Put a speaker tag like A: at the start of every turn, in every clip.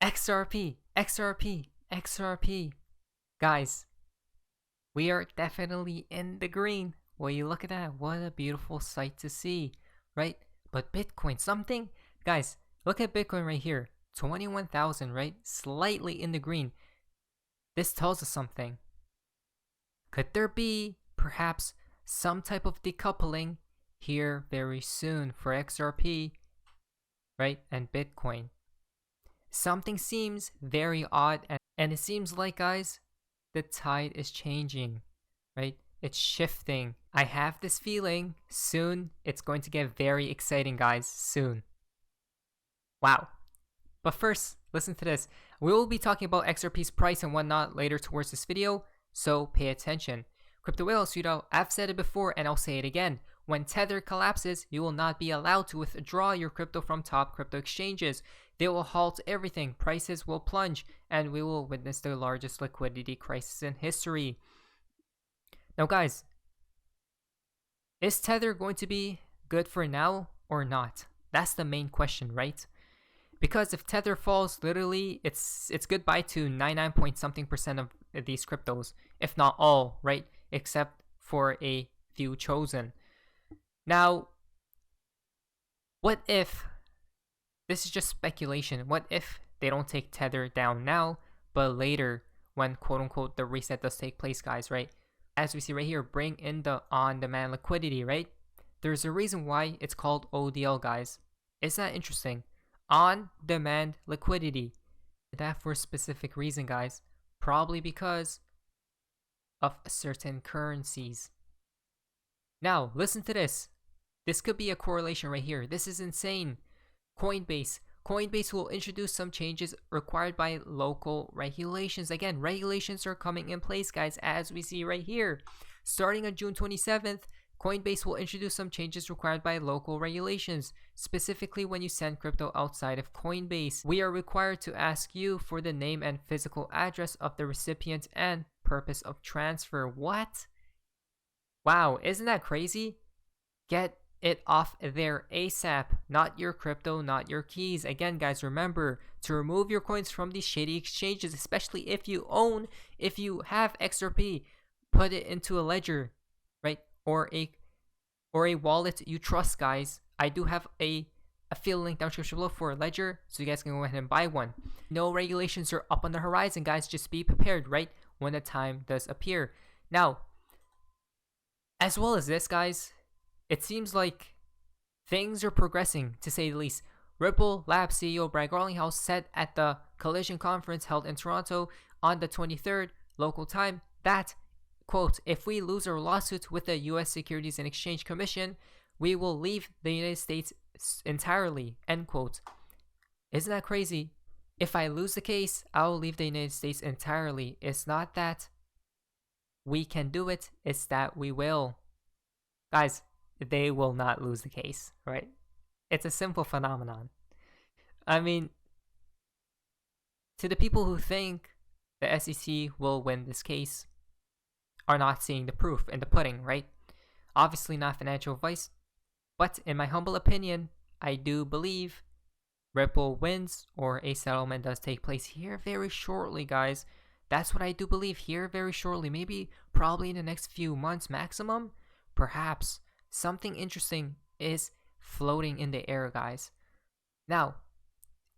A: XRP, XRP, XRP. Guys, we are definitely in the green. Well, you look at that. What a beautiful sight to see, right? But Bitcoin, something, guys, look at Bitcoin right here. 21,000, right? Slightly in the green. This tells us something. Could there be perhaps some type of decoupling here very soon for XRP, right? And Bitcoin. Something seems very odd, and it seems like, guys, the tide is changing, right? It's shifting. I have this feeling soon it's going to get very exciting, guys, soon. Wow. But first, listen to this. We will be talking about XRP's price and whatnot later towards this video, so pay attention. Crypto whales, I've said it before and I'll say it again. When Tether collapses, you will not be allowed to withdraw your crypto from top crypto exchanges. They will halt everything, prices will plunge, and we will witness the largest liquidity crisis in history. Now guys, is Tether going to be good for now or not? That's the main question, right? Because if Tether falls, literally, it's goodbye to 99 point something% of these cryptos, if not all, right? Except for a few chosen. Now, what if, this is just speculation, what if they don't take Tether down now, but later when quote unquote the reset does take place, guys, right? As we see right here, bring in the on-demand liquidity, right? There's a reason why it's called ODL, guys. Isn't that interesting? On-demand liquidity. That for a specific reason, guys. Probably because of certain currencies. Now, listen to this. This could be a correlation right here. This is insane. Coinbase. Coinbase will introduce some changes required by local regulations. Again, regulations are coming in place, guys, as we see right here. Starting on June 27th, Coinbase will introduce some changes required by local regulations. Specifically, when you send crypto outside of Coinbase, we are required to ask you for the name and physical address of the recipient and purpose of transfer. What? Wow, isn't that crazy? Get it off there ASAP. Not your crypto, not your keys. Again, guys, remember to remove your coins from these shady exchanges, especially if you have XRP, put it into a ledger, right? Or a wallet you trust, guys. I do have a affiliate link down description below for a ledger, so you guys can go ahead and buy one. No regulations are up on the horizon, guys. Just be prepared, right? When the time does appear. Now, as well as this, guys, it seems like things are progressing, to say the least. Ripple Labs CEO Brad Garlinghouse said at the Collision Conference held in Toronto on the 23rd local time that, quote, if we lose our lawsuit with the U.S. Securities and Exchange Commission, we will leave the United States entirely, end quote. Isn't that crazy? If I lose the case, I'll leave the United States entirely. It's not that we can do it, it's that we will. Guys, they will not lose the case, right? It's a simple phenomenon. I mean, to the people who think the SEC will win this case, are not seeing the proof in the pudding, right? Obviously not financial advice, but in my humble opinion, I do believe Ripple wins or a settlement does take place here very shortly, guys. That's what I do believe, here very shortly. Maybe probably in the next few months maximum. Perhaps something interesting is floating in the air, guys. Now,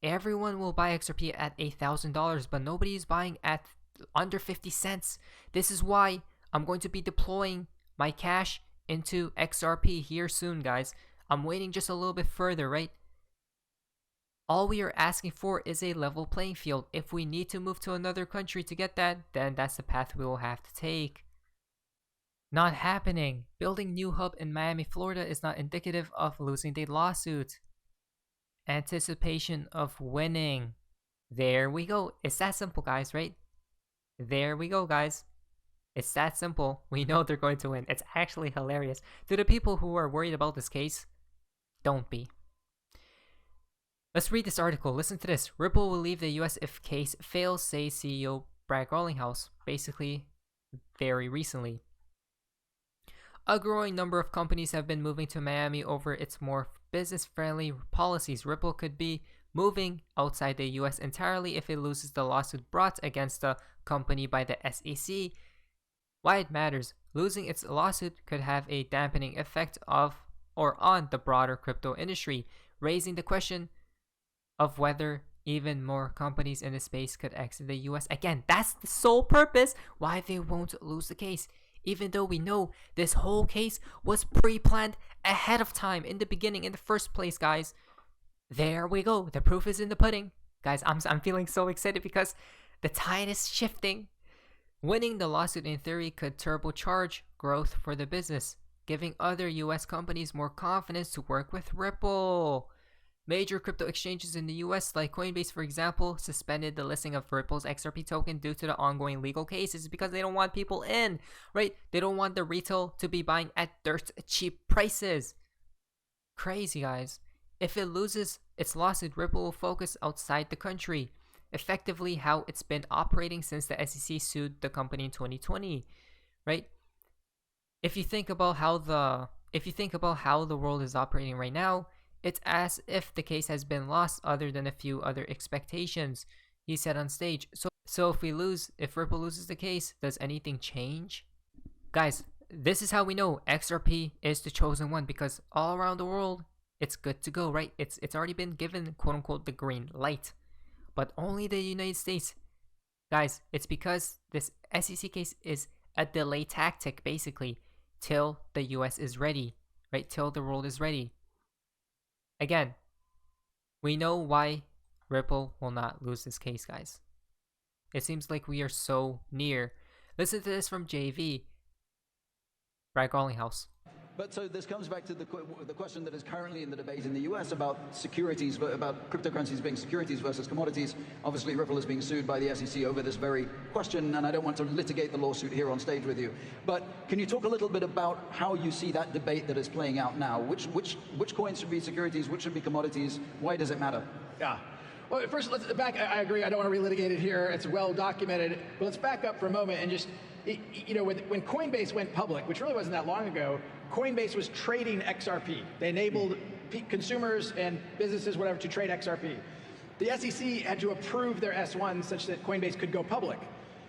A: everyone will buy XRP at $8,000, but nobody is buying at under 50 cents. This is why I'm going to be deploying my cash into XRP here soon, guys. I'm waiting just a little bit further, right? All we are asking for is a level playing field. If we need to move to another country to get that, then that's the path we will have to take. Not happening. Building new hub in Miami, Florida is not indicative of losing the lawsuit. Anticipation of winning. There we go. It's that simple, guys, right? There we go, guys. It's that simple. We know they're going to win. It's actually hilarious. To the people who are worried about this case, don't be. Let's read this article. Listen to this. Ripple will leave the US if case fails, says CEO Brad Garlinghouse. Basically, very recently. A growing number of companies have been moving to Miami over its more business-friendly policies. Ripple could be moving outside the US entirely if it loses the lawsuit brought against the company by the SEC. Why it matters: losing its lawsuit could have a dampening effect on the broader crypto industry, raising the question of whether even more companies in the space could exit the US. Again, that's the sole purpose why they won't lose the case, even though we know this whole case was pre-planned ahead of time in the beginning, in the first place, guys. There we go. The proof is in the pudding. Guys, I'm feeling so excited because the tide is shifting. Winning the lawsuit in theory could turbocharge growth for the business, giving other US companies more confidence to work with Ripple. Major crypto exchanges in the US, like Coinbase for example, suspended the listing of Ripple's XRP token due to the ongoing legal cases because they don't want people in, right? They don't want the retail to be buying at dirt cheap prices. Crazy, guys. If it loses its lawsuit, Ripple will focus outside the country, effectively how it's been operating since the SEC sued the company in 2020, right? If you think about how the world is operating right now, it's as if the case has been lost other than a few other expectations, he said on stage. So if Ripple loses the case, does anything change? Guys, this is how we know XRP is the chosen one, because all around the world, it's good to go, right? It's already been given, quote unquote, the green light. But only the United States. Guys, it's because this SEC case is a delay tactic, basically, till the US is ready, right? Till the world is ready. Again, we know why Ripple will not lose this case, guys. It seems like we are so near. Listen to this from JV, Brad Garlinghouse.
B: But so this comes back to the question that is currently in the debate in the US about securities, about cryptocurrencies being securities versus commodities. Obviously, Ripple is being sued by the SEC over this very question, and I don't want to litigate the lawsuit here on stage with you. But can you talk a little bit about how you see that debate that is playing out now? Which coins should be securities? Which should be commodities? Why does it matter?
C: Yeah. Well, first, let's back. I agree. I don't want to relitigate it here. It's well documented. But let's back up for a moment and just, when Coinbase went public, which really wasn't that long ago, Coinbase was trading XRP. They enabled consumers and businesses, whatever, to trade XRP. The SEC had to approve their S1 such that Coinbase could go public.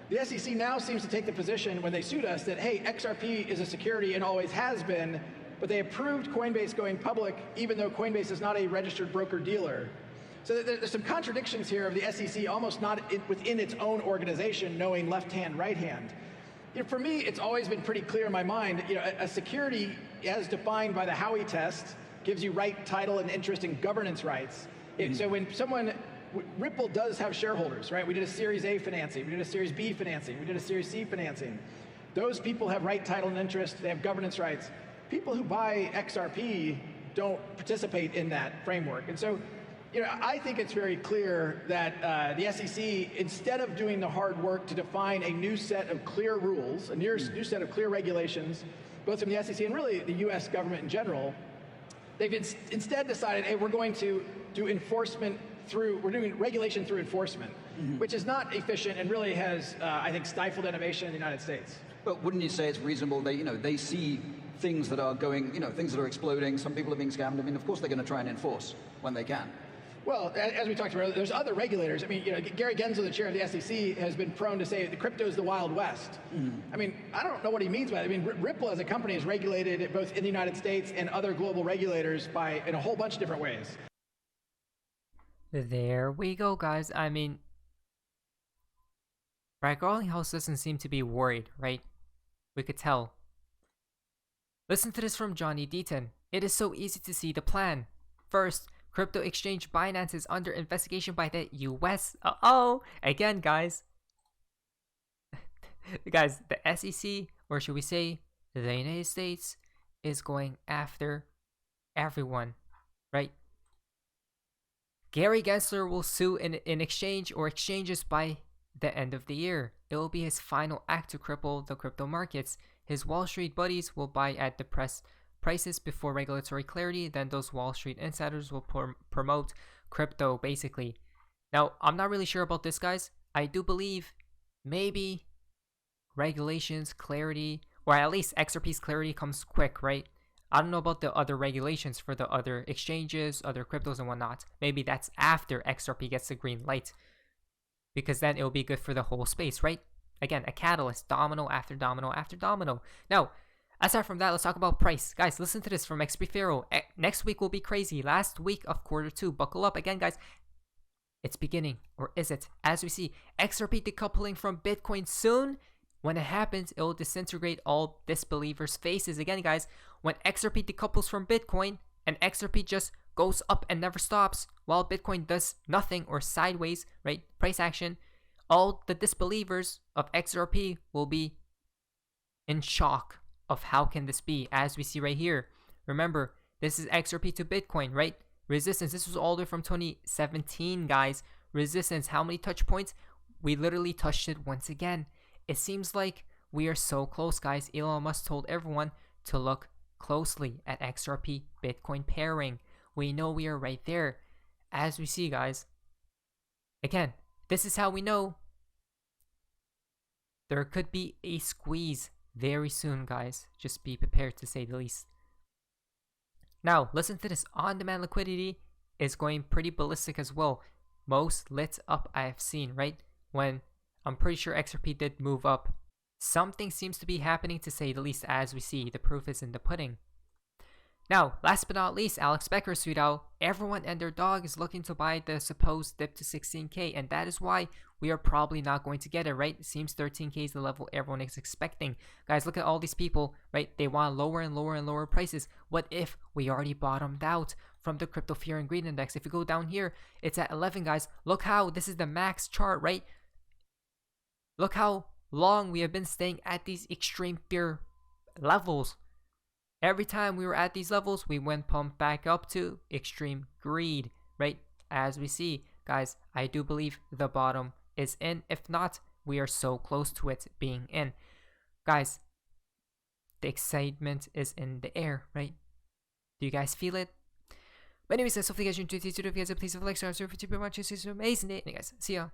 C: The SEC now seems to take the position when they sued us that, hey, XRP is a security and always has been, but they approved Coinbase going public even though Coinbase is not a registered broker-dealer. So there's some contradictions here of the SEC almost not within its own organization knowing left hand, right hand. For me, it's always been pretty clear in my mind, a security as defined by the Howey test gives you right, title, and interest in governance rights. So when Ripple does have shareholders, right? We did a Series A financing, we did a Series B financing, we did a Series C financing. Those people have right, title, and interest, they have governance rights. People who buy XRP don't participate in that framework. And so, I think it's very clear that the SEC, instead of doing the hard work to define a new set of clear rules, a new set of clear regulations, both from the SEC and really the US government in general, they've instead decided, hey, we're going to do we're doing regulation through enforcement, which is not efficient and really has, I think, stifled innovation in the United States.
B: But wouldn't you say it's reasonable? They see things that are going, things that are exploding. Some people are being scammed. I mean, of course they're going to try and enforce when they can.
C: Well, as we talked about earlier, there's other regulators. I mean, Gary Gensler, the chair of the SEC, has been prone to say the crypto is the Wild West. I mean, I don't know what he means by that. I mean, Ripple as a company is regulated both in the United States and other global regulators in a whole bunch of different ways.
A: There we go, guys. I mean, Brad Garlinghouse doesn't seem to be worried, right? We could tell. Listen to this from Johnny Deaton. It is so easy to see the plan. First, crypto exchange Binance is under investigation by the US. Again, guys. Guys, the SEC, or should we say the United States, is going after everyone, right? Gary Gensler will sue in exchange or exchanges by the end of the year. It will be his final act to cripple the crypto markets. His Wall Street buddies will buy at depressed prices before regulatory clarity, then those Wall Street insiders will promote crypto, basically. Now, I'm not really sure about this, guys. I do believe maybe regulations, clarity, or at least XRP's clarity comes quick, right? I don't know about the other regulations for the other exchanges, other cryptos and whatnot. Maybe that's after XRP gets the green light, because then it'll be good for the whole space, right? Again, a catalyst, domino after domino after domino. Now, aside from that, let's talk about price. Guys, listen to this from XP Pharaoh. Next week will be crazy. Last week of quarter 2. Buckle up. Again, guys, it's beginning, or is it? As we see, XRP decoupling from Bitcoin soon. When it happens, it will disintegrate all disbelievers' faces. Again, guys, when XRP decouples from Bitcoin and XRP just goes up and never stops while Bitcoin does nothing or sideways, right? Price action, all the disbelievers of XRP will be in shock of how can this be, as we see right here. Remember, this is XRP to Bitcoin, right? Resistance, this was all the way from 2017, guys. Resistance, how many touch points? We literally touched it once again. It seems like we are so close, guys. Elon Musk told everyone to look closely at XRP Bitcoin pairing. We know we are right there. As we see, guys, again, this is how we know there could be a squeeze very soon, guys. Just be prepared, to say the least. Now, listen to this. On-demand liquidity is going pretty ballistic as well. Most lit up I have seen, right? When I'm pretty sure XRP did move up. Something seems to be happening, to say the least, as we see. The proof is in the pudding. Now, last but not least, Alex Becker tweeted out, everyone and their dog is looking to buy the supposed dip to 16K, and that is why we are probably not going to get it, right? It seems 13K is the level everyone is expecting. Guys, look at all these people, right? They want lower and lower and lower prices. What if we already bottomed out from the Crypto Fear and Greed Index? If you go down here, it's at 11, guys. Look how this is the max chart, right? Look how long we have been staying at these extreme fear levels. Every time we were at these levels, we went pumped back up to extreme greed, right? As we see, guys, I do believe the bottom is in. If not, we are so close to it being in. Guys, the excitement is in the air, right? Do you guys feel it? But anyways, guys, hopefully you guys enjoyed today's video. If you guys please leave a like, subscribe, for very much. It's amazing day. And guys, see ya.